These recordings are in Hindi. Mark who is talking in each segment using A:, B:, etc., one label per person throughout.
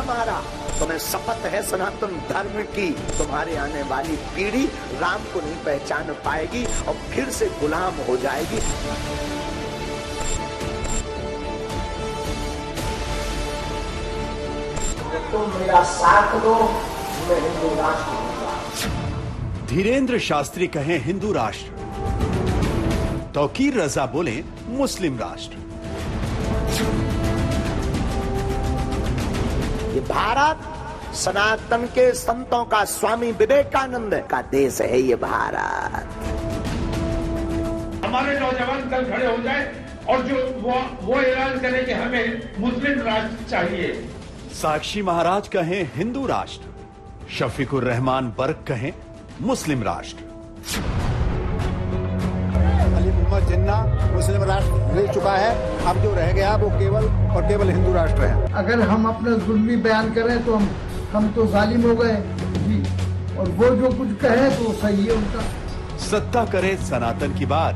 A: हमारा। तुम्हें शपथ है सनातन धर्म की, तुम्हारे आने वाली पीढ़ी राम को नहीं पहचान पाएगी और फिर से गुलाम हो जाएगी। तुम मेरा साथ दो, मैं हिंदू राष्ट्र दूंगा।
B: धीरेन्द्र शास्त्री कहें हिंदू राष्ट्र, तौकीर रजा बोले मुस्लिम राष्ट्र।
A: ये भारत सनातन के संतों का, स्वामी विवेकानंद का देश है। ये भारत,
C: हमारे नौजवान कल खड़े हो जाए और जो वो ऐलान करें कि हमें मुस्लिम राष्ट्र चाहिए।
B: साक्षी महाराज कहें हिंदू राष्ट्र, शफीकुर रहमान बर्क कहें मुस्लिम राष्ट्र।
D: अली मोहम्मद जिन्ना मुस्लिम राष्ट्र ले चुका है, अब जो रह गया वो केवल और केवल हिंदू राष्ट्र है।
E: अगर हम अपना जुल्मी बयान करें तो हम तो जालिम हो गए जी, और वो जो कुछ कहे तो सही है उनका।
B: सत्ता करे सनातन की बात,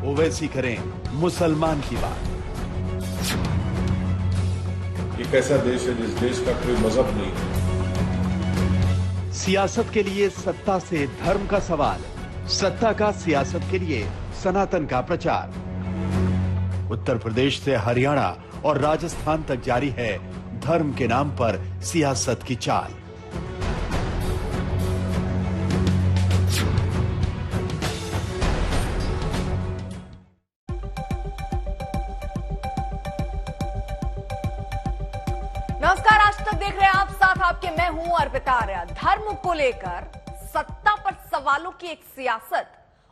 B: ओवैसी करें मुसलमान की बात।
F: एक ऐसा देश है जिस देश का कोई मजहब नहीं है।
B: सियासत के लिए सत्ता से धर्म का सवाल, सत्ता का सियासत के लिए सनातन का प्रचार। उत्तर प्रदेश से हरियाणा और राजस्थान तक जारी है धर्म के नाम पर सियासत की चाल।
G: नमस्कार, आज तक देख रहे हैं आप, साथ आपके मैं हूं अर्पिता आर्या। धर्म को लेकर सत्ता पर सवालों की एक सियासत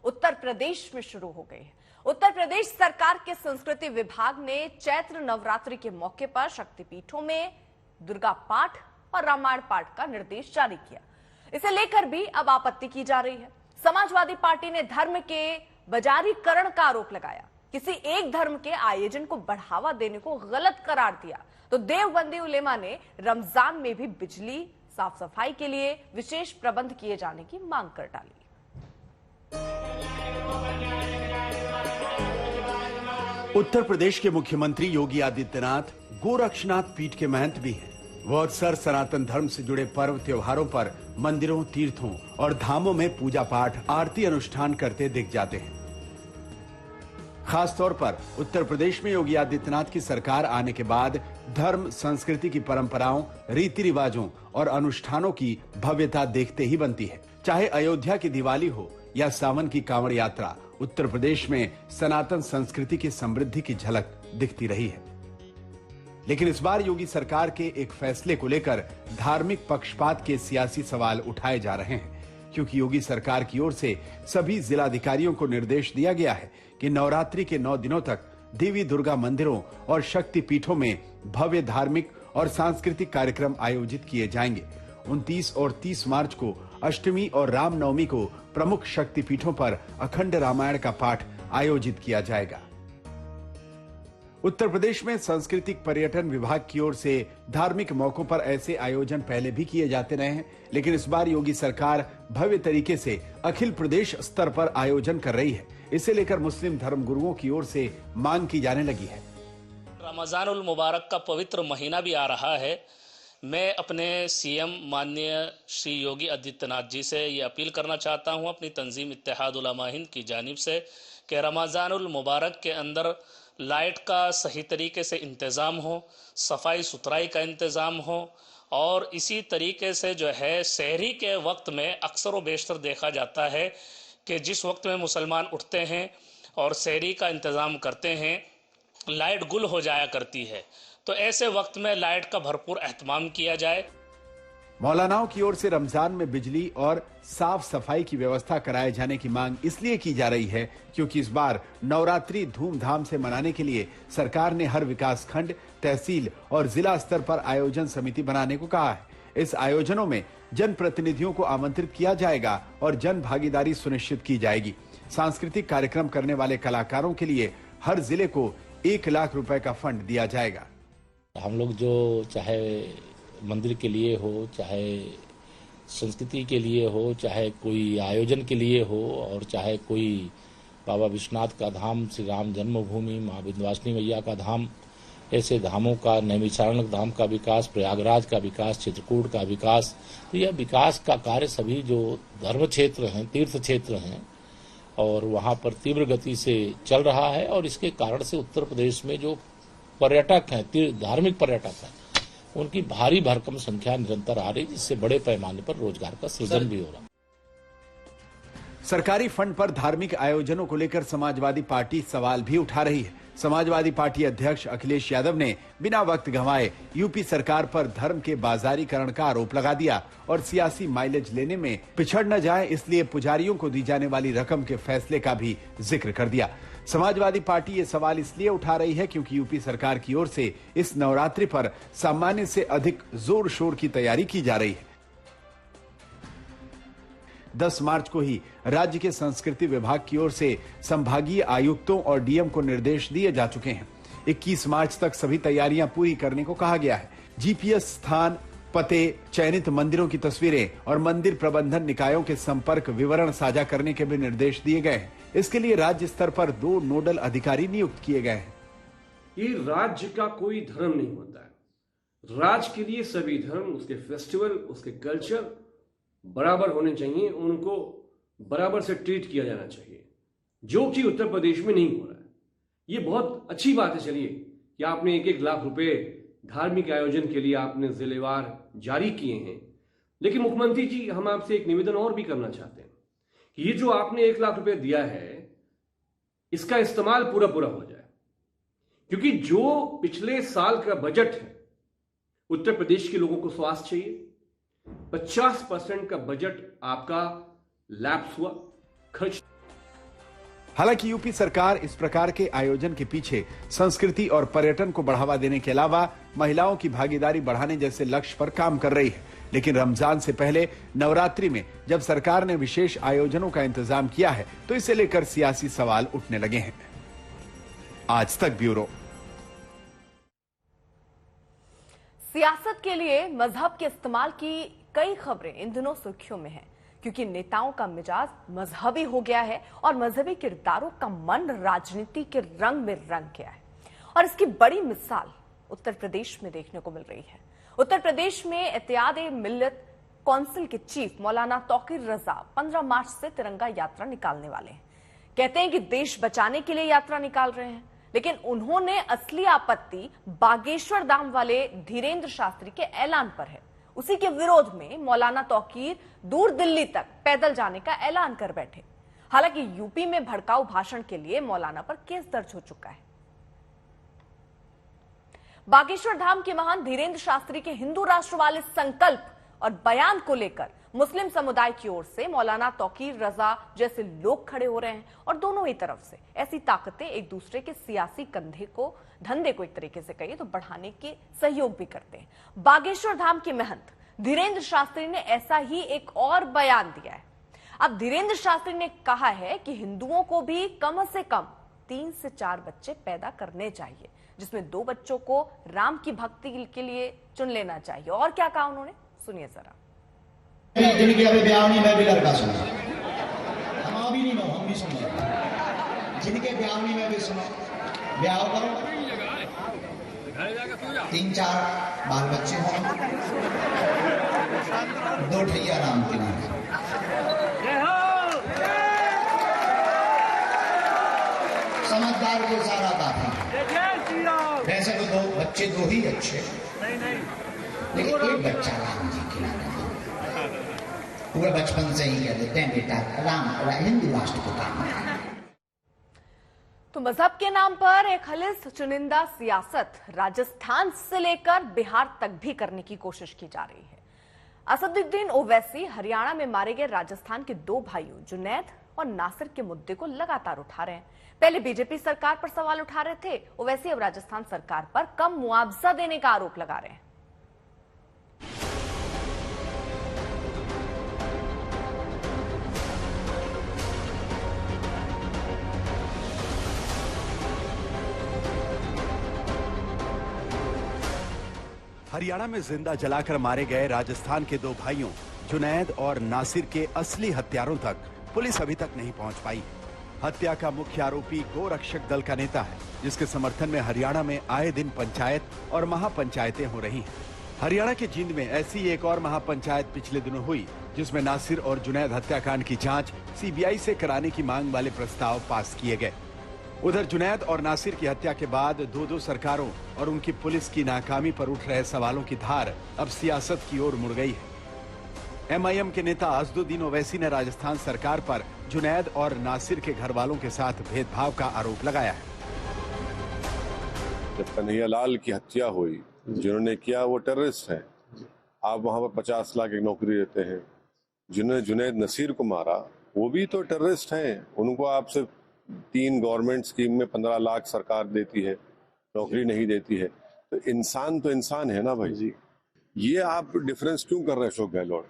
G: उत्तर प्रदेश में शुरू हो गई है। उत्तर प्रदेश सरकार के संस्कृति विभाग ने चैत्र नवरात्रि के मौके पर शक्तिपीठों में दुर्गा पाठ और रामायण पाठ का निर्देश जारी किया। इसे लेकर भी अब आपत्ति की जा रही है। समाजवादी पार्टी ने धर्म के बाजारीकरण का आरोप लगाया, किसी एक धर्म के आयोजन को बढ़ावा देने को गलत करार दिया। तो देवबंदी उलेमा ने रमजान में भी बिजली, साफ सफाई के लिए विशेष प्रबंध किए जाने की मांग कर डाली।
B: उत्तर प्रदेश के मुख्यमंत्री योगी आदित्यनाथ गोरक्षनाथ पीठ के महंत भी हैं। वो अक्सर सनातन धर्म से जुड़े पर्व त्योहारों पर मंदिरों, तीर्थों और धामों में पूजा पाठ, आरती अनुष्ठान करते दिख जाते हैं। खासतौर पर उत्तर प्रदेश में योगी आदित्यनाथ की सरकार आने के बाद धर्म, संस्कृति की परंपराओं, रीति रिवाजों और अनुष्ठानों की भव्यता देखते ही बनती है। चाहे अयोध्या की दिवाली हो या सावन की कांवड़ यात्रा, उत्तर प्रदेश में सनातन संस्कृति की समृद्धि की झलक दिखती रही है। लेकिन इस बार योगी सरकार के एक फैसले को लेकर धार्मिक पक्षपात के सियासी सवाल उठाए जा रहे हैं, क्योंकि योगी सरकार की ओर से सभी जिलाधिकारियों को निर्देश दिया गया है कि नवरात्रि के 9 दिनों तक देवी दुर्गा मंदिरों और शक्ति पीठों में भव्य धार्मिक और सांस्कृतिक कार्यक्रम आयोजित किए जाएंगे। 29 और 30 मार्च को अष्टमी और रामनवमी को प्रमुख शक्ति पीठों पर अखंड रामायण का पाठ आयोजित किया जाएगा। उत्तर प्रदेश में सांस्कृतिक पर्यटन विभाग की ओर से धार्मिक मौकों पर ऐसे आयोजन पहले भी किए जाते रहे हैं, लेकिन इस बार योगी सरकार भव्य तरीके से अखिल प्रदेश स्तर पर आयोजन कर रही है। इसे लेकर मुस्लिम धर्मगुरुओं की ओर से मांग की जाने लगी है।
H: रमजानुल मुबारक का पवित्र महीना भी आ रहा है। मैं अपने सीएम माननीय श्री योगी आदित्यनाथ जी से ये अपील करना चाहता हूँ अपनी तंजीम इत्तेहाद उलमा हिंद की जानिब से कि रमजानुल मुबारक के अंदर लाइट का सही तरीके से इंतज़ाम हो, सफाई सुथराई का इंतज़ाम हो, और इसी तरीके से जो है सहरी के वक्त में अक्सर व बेशतर देखा जाता है कि जिस वक्त में मुसलमान उठते हैं और सहरी का इंतज़ाम करते हैं, लाइट गुल हो जाया करती है। तो ऐसे वक्त में लाइट का भरपूर एहतमाम किया जाए।
B: मौलानाओं की ओर से रमजान में बिजली और साफ सफाई की व्यवस्था कराए जाने की मांग इसलिए की जा रही है क्योंकि इस बार नवरात्रि धूमधाम से मनाने के लिए सरकार ने हर विकास खंड, तहसील और जिला स्तर पर आयोजन समिति बनाने को कहा है। इस आयोजनों में जन प्रतिनिधियों को आमंत्रित किया जाएगा और जन भागीदारी सुनिश्चित की जाएगी। सांस्कृतिक कार्यक्रम करने वाले कलाकारों के लिए हर जिले को 1 लाख रुपए का फंड दिया जाएगा।
I: हम लोग जो चाहे मंदिर के लिए हो, चाहे संस्कृति के लिए हो, चाहे कोई आयोजन के लिए हो, और चाहे कोई बाबा विश्वनाथ का धाम, श्री राम जन्मभूमि, माँ विंध्यवासिनी मैया का धाम, ऐसे धामों का, नैमिषारण्य धाम का विकास, प्रयागराज का विकास, चित्रकूट का विकास। तो यह विकास का कार्य सभी जो धर्म क्षेत्र हैं, तीर्थ क्षेत्र हैं, और वहाँ पर तीव्र गति से चल रहा है। और इसके कारण से उत्तर प्रदेश में जो पर्यटक हैं, धार्मिक पर्यटक हैं, उनकी भारी भरकम संख्या निरंतर आ रही, जिससे बड़े पैमाने पर रोजगार का सृजन भी हो रहा है।
B: सरकारी फंड पर धार्मिक आयोजनों को लेकर समाजवादी पार्टी सवाल भी उठा रही है। समाजवादी पार्टी अध्यक्ष अखिलेश यादव ने बिना वक्त गंवाए यूपी सरकार पर धर्म के बाजारीकरण का आरोप लगा दिया और सियासी माइलेज लेने में पिछड़ न जाए, इसलिए पुजारियों को दी जाने वाली रकम के फैसले का भी जिक्र कर दिया। समाजवादी पार्टी ये सवाल इसलिए उठा रही है क्योंकि यूपी सरकार की ओर से इस नवरात्रि पर सामान्य से अधिक जोर शोर की तैयारी की जा रही है। 10 मार्च को ही राज्य के संस्कृति विभाग की ओर से संभागीय आयुक्तों और डीएम को निर्देश दिए जा चुके हैं। 21 मार्च तक सभी तैयारियां पूरी करने को कहा गया है। जीपीएस स्थान, पते, चयनित मंदिरों की तस्वीरें और मंदिर प्रबंधन निकायों के संपर्क विवरण साझा करने के भी निर्देश दिए गए हैं। इसके लिए राज्य स्तर पर 2 नोडल अधिकारी नियुक्त किए गए हैं।
J: ये राज्य का कोई धर्म नहीं होता है। राज्य के लिए सभी धर्म, उसके फेस्टिवल, उसके कल्चर बराबर होने चाहिए, उनको बराबर से ट्रीट किया जाना चाहिए, जो कि उत्तर प्रदेश में नहीं हो रहा है। ये बहुत अच्छी बात है। चलिए कि आपने 1-1 लाख रुपए धार्मिक आयोजन के लिए आपने जिलेवार जारी किए हैं, लेकिन मुख्यमंत्री जी, हम आपसे एक निवेदन और भी करना चाहते हैं कि ये जो आपने 1 लाख रुपए दिया है, इसका इस्तेमाल पूरा हो जाए, क्योंकि जो पिछले साल का बजट है, उत्तर प्रदेश के लोगों को स्वास्थ्य चाहिए। 50% का बजट आपका लैप्स हुआ, खर्च।
B: हालांकि यूपी सरकार इस प्रकार के आयोजन के पीछे संस्कृति और पर्यटन को बढ़ावा देने के अलावा महिलाओं की भागीदारी बढ़ाने जैसे लक्ष्य पर काम कर रही है। लेकिन रमजान से पहले नवरात्रि में जब सरकार ने विशेष आयोजनों का इंतजाम किया है, तो इसे लेकर सियासी सवाल उठने लगे हैं। आज तक ब्यूरो।
G: सियासत के लिए मजहब के इस्तेमाल की कई खबरें इन दिनों सुर्खियों में हैं, क्योंकि नेताओं का मिजाज मजहबी हो गया है और मजहबी किरदारों का मन राजनीति के रंग में रंग गया है। और इसकी बड़ी मिसाल उत्तर प्रदेश में देखने को मिल रही है। उत्तर प्रदेश में इत्तेहाद-ए-मिल्लत काउंसिल के चीफ मौलाना तौकीर रजा 15 मार्च से तिरंगा यात्रा निकालने वाले हैं। कहते हैं कि देश बचाने के लिए यात्रा निकाल रहे हैं, लेकिन उन्होंने असली आपत्ति बागेश्वर धाम वाले धीरेन्द्र शास्त्री के ऐलान पर है। उसी के विरोध में मौलाना तौकीर दूर दिल्ली तक पैदल जाने का ऐलान कर बैठे। हालांकि यूपी में भड़काऊ भाषण के लिए मौलाना पर केस दर्ज हो चुका है। बागेश्वर धाम के महान धीरेन्द्र शास्त्री के हिंदू राष्ट्र वाले संकल्प और बयान को लेकर मुस्लिम समुदाय की ओर से मौलाना तौकीर रजा जैसे लोग खड़े हो रहे हैं और दोनों ही तरफ से ऐसी ताकतें एक दूसरे के सियासी धंधे को एक तरीके से कहिए तो बढ़ाने के सहयोग भी करते हैं। बागेश्वर धाम के महंत धीरेन्द्र शास्त्री ने ऐसा ही एक और बयान दिया है। अब धीरेन्द्र शास्त्री ने कहा है कि हिंदुओं को भी कम से कम 3 से 4 बच्चे पैदा करने चाहिए, जिसमें 2 बच्चों को राम की भक्ति के लिए चुन लेना चाहिए। और क्या कहा उन्होंने, सुनिए जरा।
K: जिनके अभी ब्याह नहीं, मैं भी लड़का सुना, हम भी नहीं, हम भी सुना, जिनके ब्याह नहीं मैं भी सुना, ब्याह करो, 3-4 बाल बच्चे हों, 2 ठैया राम के नाम। समझदार को सारा काफी। वैसे तो 2 बच्चे 2 ही अच्छे, लेकिन एक बच्चा राम जी के नाम। पूरे बचपन से ही कह देते हैं बेटा राम हिंदू राष्ट्र को काम है।
G: तो मजहब के नाम पर एक खलिस चुनिंदा सियासत राजस्थान से लेकर बिहार तक भी करने की कोशिश की जा रही है। असदुद्दीन ओवैसी हरियाणा में मारे गए राजस्थान के 2 भाइयों जुनैद और नासिर के मुद्दे को लगातार उठा रहे हैं। पहले बीजेपी सरकार पर सवाल उठा रहे थे ओवैसी, अब राजस्थान सरकार पर कम मुआवजा देने का आरोप लगा रहे हैं।
B: हरियाणा में जिंदा जलाकर मारे गए राजस्थान के 2 भाइयों जुनैद और नासिर के असली हत्यारों तक पुलिस अभी तक नहीं पहुंच पाई। हत्या का मुख्य आरोपी गोरक्षक दल का नेता है, जिसके समर्थन में हरियाणा में आए दिन पंचायत और महापंचायतें हो रही हैं। हरियाणा के जींद में ऐसी एक और महापंचायत पिछले दिनों हुई, जिसमें नासिर और जुनैद हत्याकांड की जांच सीबीआई से कराने की मांग वाले प्रस्ताव पास किए गए। उधर जुनैद और नासिर की हत्या के बाद दो सरकारों और उनकी पुलिस की नाकामी पर उठ रहे सवालों की धार अब सियासत की ओर मुड़ गई है। एमआईएम के नेता असदुद्दीन ओवैसी ने राजस्थान सरकार पर जुनैद और नासिर के घर वालों के साथ भेदभाव का आरोप लगाया है।
F: जब कन्हैयालाल की हत्या हुई, जिन्होंने किया वो टेररिस्ट हैं। आप वहां पर 50 लाख की नौकरी देते हैं। जिन्होंने जुनैद नसीर को मारा वो भी तो टेररिस्ट हैं। उनको आपसे 3 गवर्नमेंट स्कीम में 15 लाख सरकार देती है, नौकरी नहीं देती है। तो इंसान है ना भाई जी। ये आप डिफरेंस क्यों कर रहे हैं अशोक गहलोत?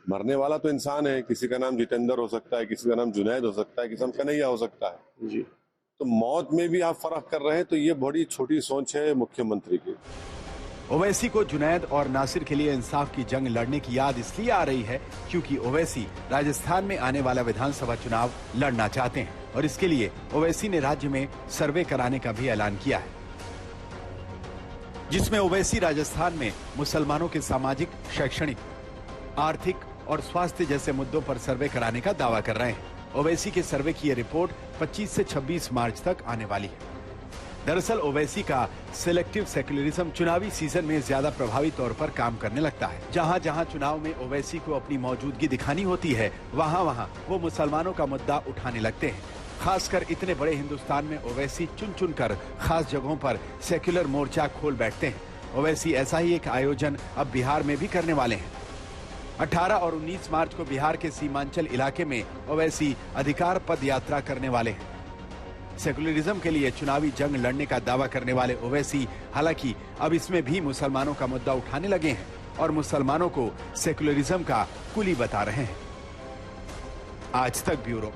F: मरने वाला तो इंसान है। किसी का नाम जितेंद्र हो सकता है, किसी का नाम जुनैद हो सकता है, किसी का नाम कन्हैया हो सकता है जी। तो मौत में भी आप फर्क कर रहे हैं, तो ये बड़ी छोटी सोच है मुख्यमंत्री की।
B: ओवैसी को जुनैद और नासिर के लिए इंसाफ की जंग लड़ने की याद इसलिए आ रही है क्योंकि ओवैसी राजस्थान में आने वाला विधानसभा चुनाव लड़ना चाहते हैं और इसके लिए ओवैसी ने राज्य में सर्वे कराने का भी ऐलान किया है, जिसमें ओवैसी राजस्थान में मुसलमानों के सामाजिक, शैक्षणिक, आर्थिक और स्वास्थ्य जैसे मुद्दों पर सर्वे कराने का दावा कर रहे हैं। ओवैसी के सर्वे की यह रिपोर्ट 25 से 26 मार्च तक आने वाली है। दरअसल ओवैसी का सिलेक्टिव सेक्युलरिज्म चुनावी सीजन में ज्यादा प्रभावी तौर पर काम करने लगता है। जहां जहां चुनाव में ओवैसी को अपनी मौजूदगी दिखानी होती है, वहां वहां वो मुसलमानों का मुद्दा उठाने लगते हैं। खासकर इतने बड़े हिंदुस्तान में ओवैसी चुन चुन कर खास जगहों पर सेक्युलर मोर्चा खोल बैठते हैं। ओवैसी ऐसा ही एक आयोजन अब बिहार में भी करने वाले हैं। 18 और 19 मार्च को बिहार के सीमांचल इलाके में ओवैसी अधिकार पद यात्रा करने वाले हैं। सेकुलरिज्म के लिए चुनावी जंग लड़ने का दावा करने वाले ओवैसी हालांकि अब इसमें भी मुसलमानों का मुद्दा उठाने लगे हैं और मुसलमानों को सेकुलरिज्म का कुली बता रहे हैं। आज तक ब्यूरो।